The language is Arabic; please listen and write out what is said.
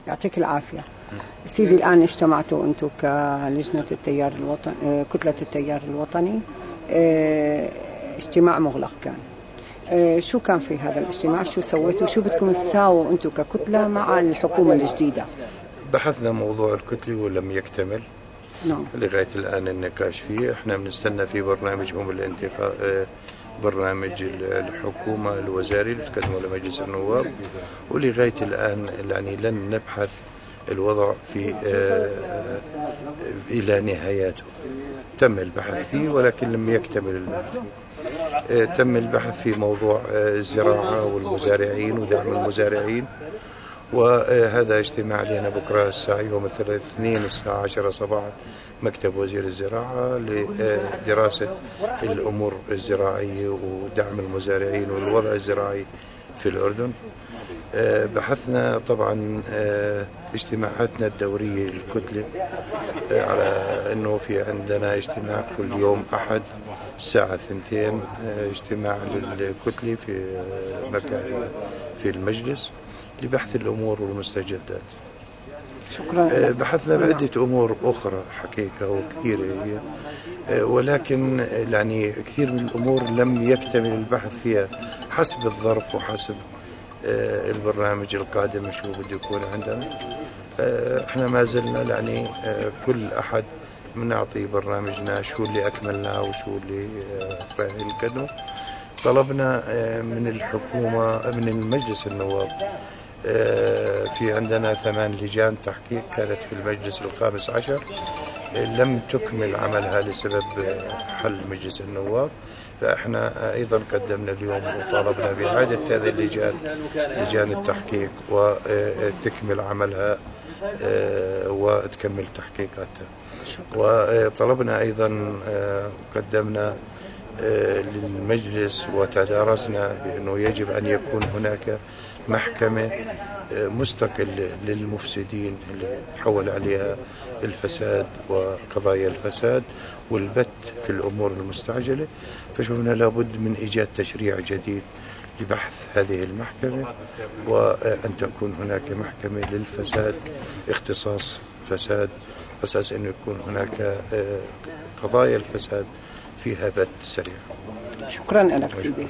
يعطيك العافية سيدي. الآن اجتمعتوا أنتم كلجنة التيار الوطني، كتلة التيار الوطني، اجتماع مغلق كان. شو كان في هذا الاجتماع؟ شو سويتوا؟ شو بدكم تساووا أنتم ككتلة مع الحكومة الجديدة؟ بحثنا موضوع الكتلي ولم يكتمل. نعم. لغاية الآن النقاش فيه. احنا بنستنى في برنامجهم الانتخاب، برنامج الحكومة الوزاري اللي تقدمه لمجلس النواب، ولغاية الآن يعني لن نبحث الوضع في إلى نهايته. تم البحث فيه ولكن لم يكتمل البحث فيه. تم البحث في موضوع الزراعة والمزارعين ودعم المزارعين، وهذا اجتماع لنا بكرة الساعة يوم الاثنين الساعة 10 صباحا مكتب وزير الزراعة لدراسة الأمور الزراعية ودعم المزارعين والوضع الزراعي في الأردن. بحثنا طبعا اجتماعاتنا الدورية للكتلة على أنه في عندنا اجتماع كل يوم أحد الساعة 2 اجتماع للكتلة في المجلس لبحث الأمور والمستجدات. شكرا. بحثنا بعدة أمور أخرى حقيقة وكثيرة، ولكن يعني كثير من الأمور لم يكتمل البحث فيها حسب الظرف وحسب البرنامج القادم شو بده يكون عندنا. احنا ما زلنا يعني كل أحد بنعطي برنامجنا شو اللي أكملناه وشو اللي راح نقدمه. طلبنا من الحكومة من المجلس النواب، في عندنا 8 لجان تحقيق كانت في المجلس ال15 لم تكمل عملها لسبب حل مجلس النواب، فإحنا أيضا قدمنا اليوم وطالبنا بإعادة هذه اللجان، لجان التحقيق، وتكمل عملها وتكمل تحقيقاتها. وطلبنا أيضا قدمنا للمجلس وتدارسنا بأنه يجب أن يكون هناك محكمة مستقلة للمفسدين اللي حول عليها الفساد وقضايا الفساد والبت في الأمور المستعجلة. فشفنا لابد من إيجاد تشريع جديد لبحث هذه المحكمة، وأن تكون هناك محكمة للفساد، اختصاص فساد، أساس أن يكون هناك قضايا الفساد فيها بت سريع. شكرا لك سيدي.